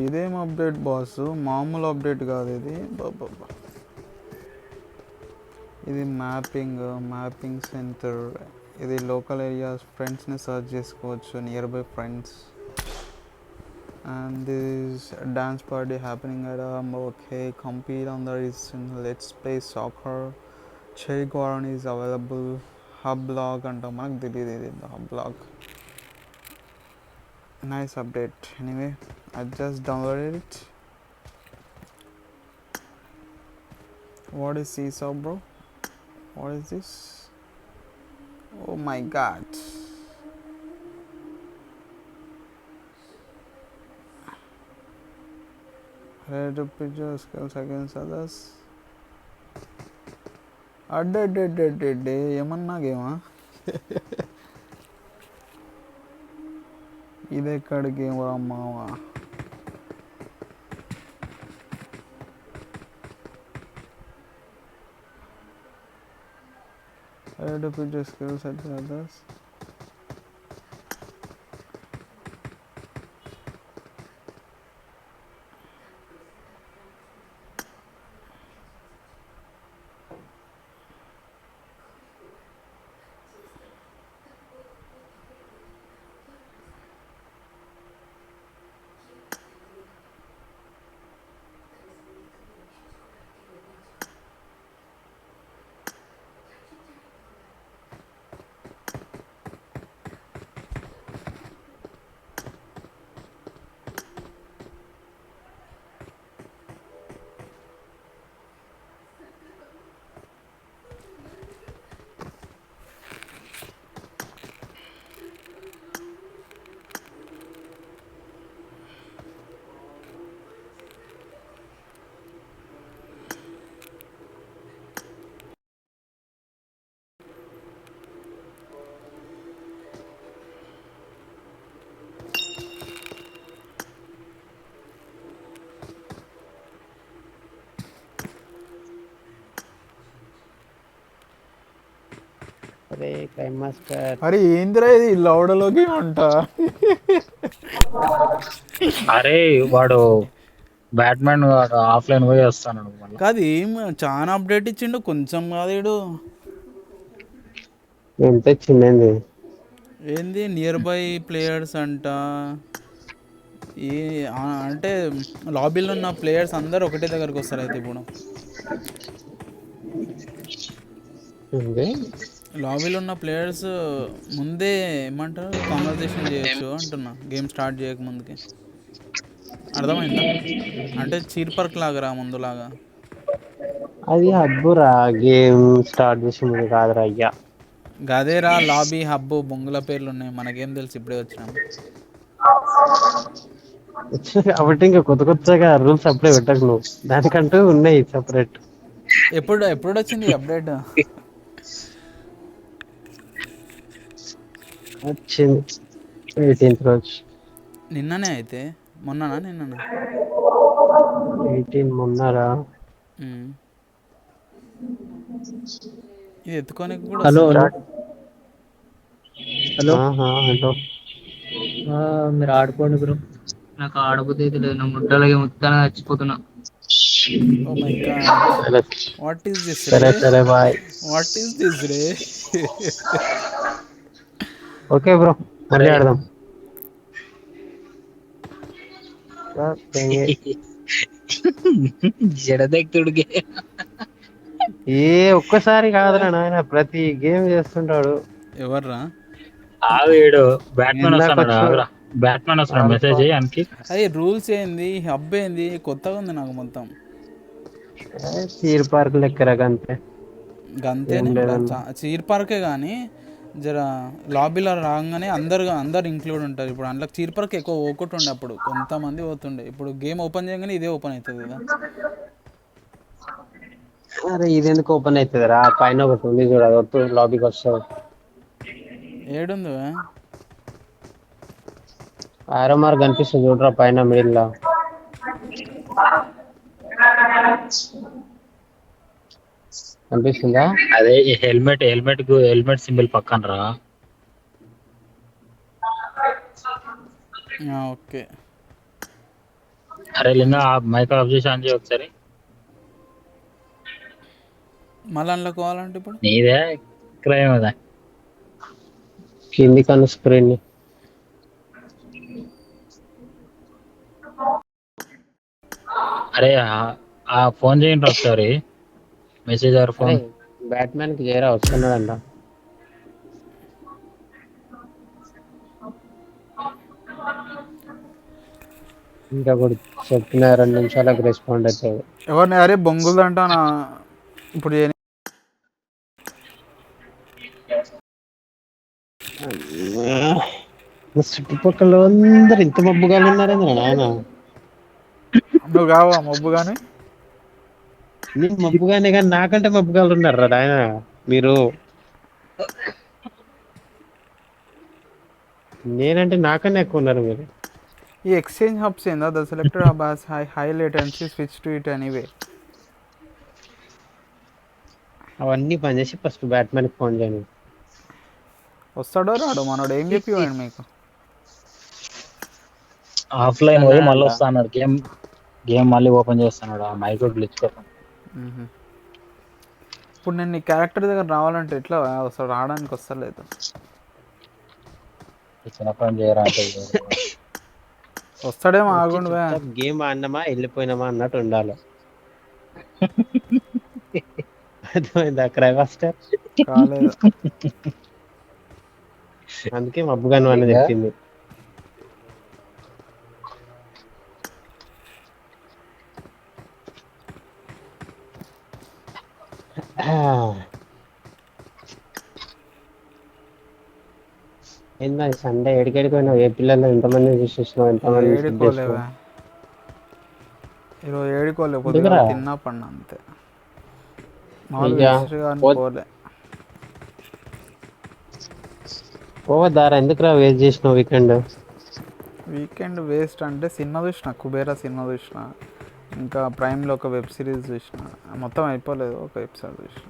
ఇదేం update boss, మామూలు update కాదు ఇది. ఇది మ్యాపింగ్ సెంటర్. ఇది లోకల్ ఏరియాస్ ఫ్రెండ్స్ని సర్చ్ చేసుకోవచ్చు, near bye friends. And this dance party happening at okay, compete on the reason, let's play soccer. Cherry Garden is available. Hub blog and మనకు తెలియదు ఇది hub blog. Nice update. Anyway, I just downloaded it. What is Seesaw, bro? What is this? Oh my god. Ready to pitch your skills against others. అడ్డే ఏమన్నా గేమా? ఇది ఎక్కడ game రా మావా? Ready to pitch your skills against others. అరే crime master, అరే ఏందిరా ఇది లౌడలోకి అంట? అరే వాడు బ్యాట్మెన్ వాడు ఆఫ్లైన్ పోయి వస్తాను మళ్ళీ. కాదు ఏం చాలా అప్డేట్ ఇచ్చిండు, కొంచెం కాదు. ఎంత ఇచ్చింది? ఏంది నియర్ బై ప్లేయర్స్ అంట. ఏ అంటే లాబీలో ఉన్న ప్లేయర్స్ అందరు ఒకటే దగ్గరకు వస్తారు. అయితే ఇప్పుడు లాబీలో ఉన్న ప్లేయర్స్ ముందే ఏమంటారు కాన్వర్జేషన్ చేయొచ్చు అంటున్నా, గేమ్ స్టార్ట్ చేయక ముందుకి. అర్థమైందా? అంటే చీర్పర్క్ లాగా ముందులాగా. అది హబ్బురా, గేమ్ స్టార్ట్ చేసే ముందు కాదురా అయ్యా. గదేరా లాబీ హబ్బు బొంగుల పేర్లు ఉన్నాయి, మనకేం తెలుసు, ఇప్పుడే వచ్చినాము కాబట్టి ఇంకా కొత్తగా రూల్స్ అప్పుడే పెట్టకు నువ్వు, దానికంటూ ఉన్నాయి సపరేట్. ఎప్పుడు వచ్చింది అప్డేట్? వచ్చింది 18th రోజు. నిన్ననే అయితే, మొన్ననా నిన్ననా? 18 మొన్నరా. ఇది ఎత్తుకోనికి కూడా హలో వస్తుందా? హలో హలో, మీరు ఆడుకోండి బ్రో, నాకు ఆడబుద్ధి అయితే లేదు. నా ముద్దలకి ముద్దగా చచ్చిపోతున్నా. ఓ మై గాడ్, సరే వాట్ ఈస్ దిస్ రే? సరే సరే బాయ్. వాట్ ఈస్ దిస్ రే? ఓకే బ్రో, మళ్ళీ ఆడదాం. జడదెక్తుడికి ఒక్కసారి కాదురా నాయన, ప్రతి గేమ్ చేస్తుంటాడు. ఎవర్రా? ఆవిడు బ్యాట్మెన్ ఇందాక వస్తాడు. వచ్చాడు. ఆగురా, బ్యాట్మెన్ వస్తాడు, మెసేజ్ చేయి అనికి. అదే రూల్స్ ఏంది, హబ్ ఏంది, కొత్తగా ఉంది నాకు మొత్తం. తీర్ పార్క్ లెక్కరా అంతే. గంతేనే చీర్ పార్కే కానీ జర లాబీలో రాగానే అందరు ఇంక్లూడ్ ఉంటారు. ఇప్పుడు అందులో చీర్ పార్క్ ఎక్కువ పోకుండా ఉండే, అప్పుడు కొంతమంది పోతుండే. ఇప్పుడు గేమ్ ఓపెన్ చేయగానే ఇదే ఓపెన్ అవుతుంది కదా. అరే ఇది ఎందుకు ఓపెన్ అవుతుంది రా? పైన ఒకటి ఉంది చూడ, అది లాబీకి వస్తావు. ఏడుంది? ఆరో మార్క్ కనిపిస్తుంది చూడరా పైన మిడిల్ లో. కనిపిస్తుందా? అదే హెల్మెట్ సింబల్ పక్కన రా. ఓకే, అరే లింగా ఆ మైక్ ఆఫ్ చేసి ఆన్ చేయి ఒకసారి. మళ్ళీ అందులో కావాలంటే ఇప్పుడు నీదే క్రైమ్ అదా. కింది కను స్క్రీన్ అరే ఆ ఫోన్ చేయండి ఒకసారి, మెసేజ్ ఆర్ అరే ఫోన్. బ్యాట్మ్యాన్ కి చేరా వస్తున్నాడంట. ఇంకా కూడా చెప్పిన 2 నిమిషాలకు రెస్పాండ్ అవుతాడు. ఎవరిని అరే బొంగులు అంటానా ఇప్పుడు చుట్టుపక్కల అందరు ఇంత మబ్బుగా ఉన్నారేంద్ర నాయన. నువ్వు కావా మబ్బు కానీ నేను మబ్బుగానే కానీ నాకంటే మబ్బుగాలు ఉన్నారా నాయన మీరు. నేనంటే నాకన్నా ఎక్కువ ఉన్నారు మీరు. ఈ ఎక్స్చేంజ్ హబ్స్ ఏందా the selected hub has high latency switch to it anyway. అవన్నీ పనిచేసి ఫస్ట్ బ్యాట్మ్యాన్ కి ఫోన్ చేయను. వస్తాడో రాడు మనోడు ఏం చెప్పి పోయాడు మీకు. ఆఫ్లైన్ పోయి మళ్ళీ అంట. వస్తా అన్నాడు. గేమ్ మళ్ళీ ఓపెన్ చేస్తున్నాడు ఆ మైక్ గ్లిచ్ కోసం. ఇప్పుడు నేను నీ క్యారెక్టర్ దగ్గర రావాలంటే ఎట్లా వస్తాడు, రావడానికి వస్తలేదు. చిన్నప్పటి చేయరా అంటే వస్తాడేమో వచ్చి ఆగుండు చుట్టూ గేమ్ ఆడినామా వెళ్ళిపోయినామా అన్నట్టు ఉండాలి. అర్థమైందా క్రై మాస్టర్? కాలేదు. అందుకే మబ్బుగాను అని చెప్పింది. ఏందా సండే ఎడికెడిపోయినావు? ఏ పిల్లలు ఎంతమంది చూసేసినావు? ఎంతమంది విజిట్ ఏడుకోలేవా చేసినావు? ఈరోజు ఏడుకోలే, కొద్దిగా ఎందుకురా? తిన్నా పడినా అంతే. మామూలుగా అయ్యా హిస్టరీ కానీ పోలే. పోవద్దారా? ఎందుకురా వేస్ట్ చేసినావు వీకెండ్? వీకెండ్ వేస్ట్ అంటే సినిమా చూసిన, కుబేరా సినిమా చూసిన, ఇంకా ప్రైమ్లో ఒక వెబ్ సిరీస్ చూసిన. మొత్తం అయిపోలేదు, ఒక ఎపిసోడ్ చూసిన.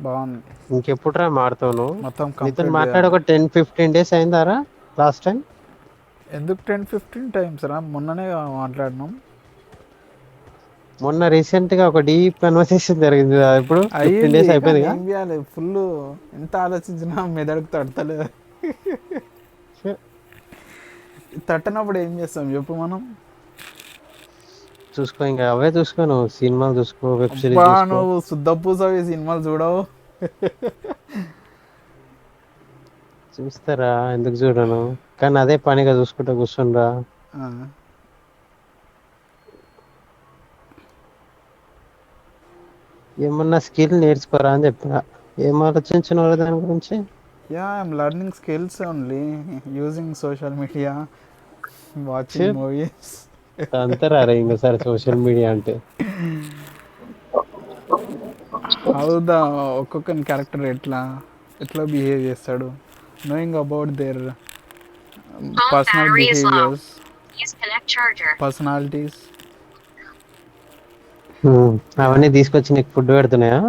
బాగుంది. ఇంకెప్పుడురా మారుతావు నువ్వు? మొత్తం నీతో కంప్లీట్ మాట్లాడి చేయాలి. ఒక 10-15 days అయిందారా లాస్ట్ టైం? ఎందుకు 10-15 టైమ్స్ రా? మొన్ననే మాట్లాడినాం. మొన్న రీసెంట్ గా ఒక డీప్ కన్వర్సేషన్ జరిగింది. ఇప్పుడు 15 అయ్యింది days కానీ అయిపోయింది. ఏం చేయాలి, ఫుల్ ఎంత ఆలోచించినా మెదడుకు తడతలేదు. తట్టనప్పుడు ఏం చేస్తాం చెప్పు మనం? చూసుకో, ఇంకా అవే చూసుకో, నువ్వు సినిమాలు చూసుకో, వెబ్ సిరీస్ అబ్బా చూసుకో. నువ్వు శుద్ధపూసవి సినిమాలు చూడవు. చూస్తారా, ఎందుకు చూడను? కానీ అదే పనిగా చూసుకుంటా కూర్చుండ్రా. ఏమన్నా స్కిల్ నేర్చుకోరా అని చెప్పా. ఏం ఆలోచించిన దాని గురించి? Yeah I'm learning skills only using social media, watching movies. అంతరా ఇంకోసారి సోషల్ మీడియా అంటే హౌ ద ఒక్కొక్కని క్యారెక్టర్ ఎట్లా బిహేవ్ చేస్తాడు, knowing about their personal behaviours, personalities. అవన్నీ తీసుకొచ్చి నీకు ఫుడ్ పెడుతున్నాయా?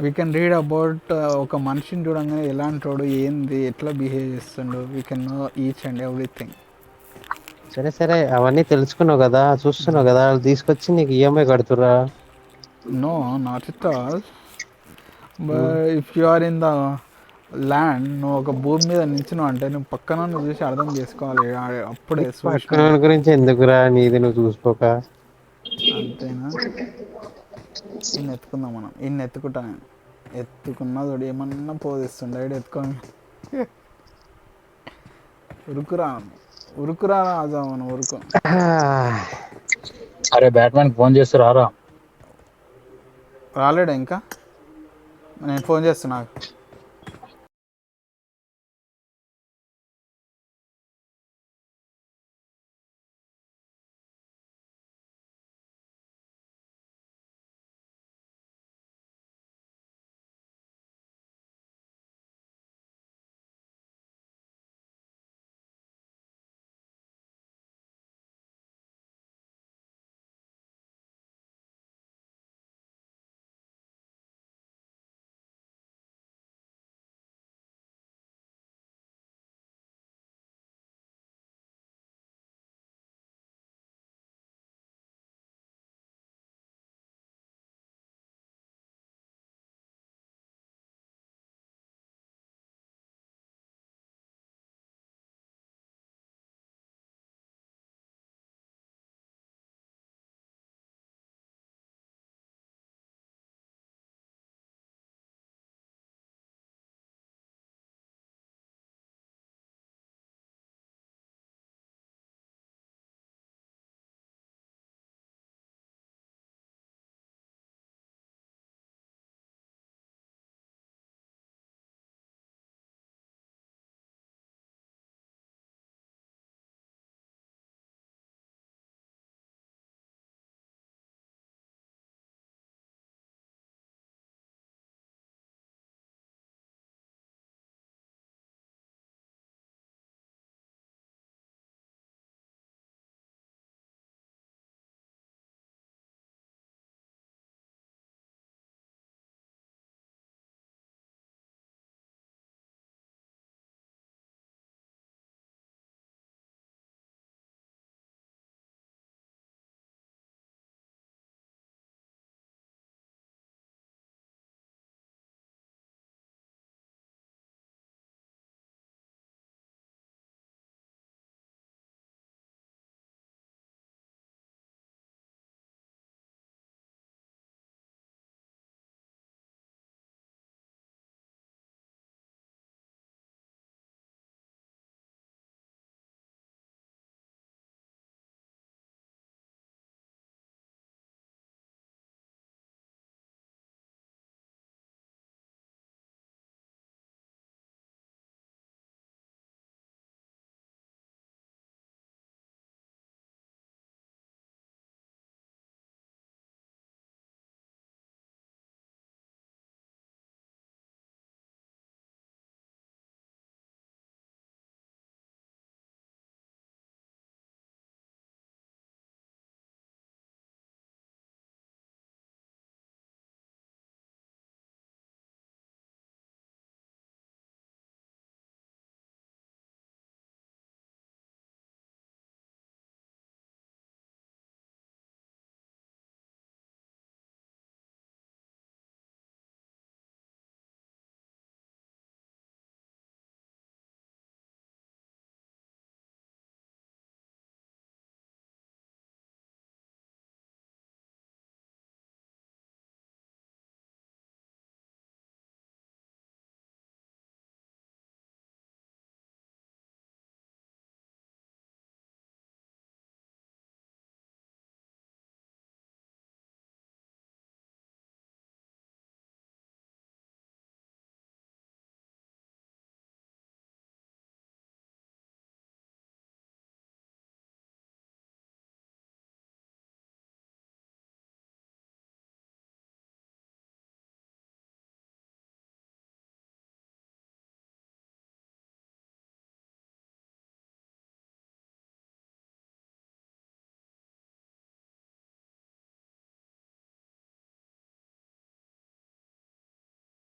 వీ కెన్ రీడ్ అబౌట్ ఒక మనిషిని చూడంగానే ఎలాంటోడు, ఏంది, ఎట్లా బిహేవ్ చేస్తుండు. We can know each and everything. సరే సరే, అవన్నీ తెలుసుకున్నావు కదా, చూస్తున్నావు కదా, వాళ్ళు తీసుకొచ్చి నీకు ఈఎంఐ కడుతురా? No not at all. But if you are in the land, నువ్వు ఒక భూమి మీద నించున్నావు అంటే నువ్వు పక్కన చూసి అర్థం చేసుకోవాలి. అప్పుడే పక్కన గురించి ఎందుకురా, నీది నువ్వు చూసుకోక. అంతేనా? ఇన్ని ఎత్తుకుందాం మనం, ఇన్ని ఎత్తుకుంటా నేను. ఎత్తుకున్నా చూడు ఏమన్నా పోదిస్తుండే ఎత్తుకొని. ఉరుకురా రాజా, మనం ఉరుకు. అరే బ్యాట్మ్యాన్ ఫోన్ చేస్తే రారా? రాలేడా ఇంకా? నేను ఫోన్ చేస్తున్నా.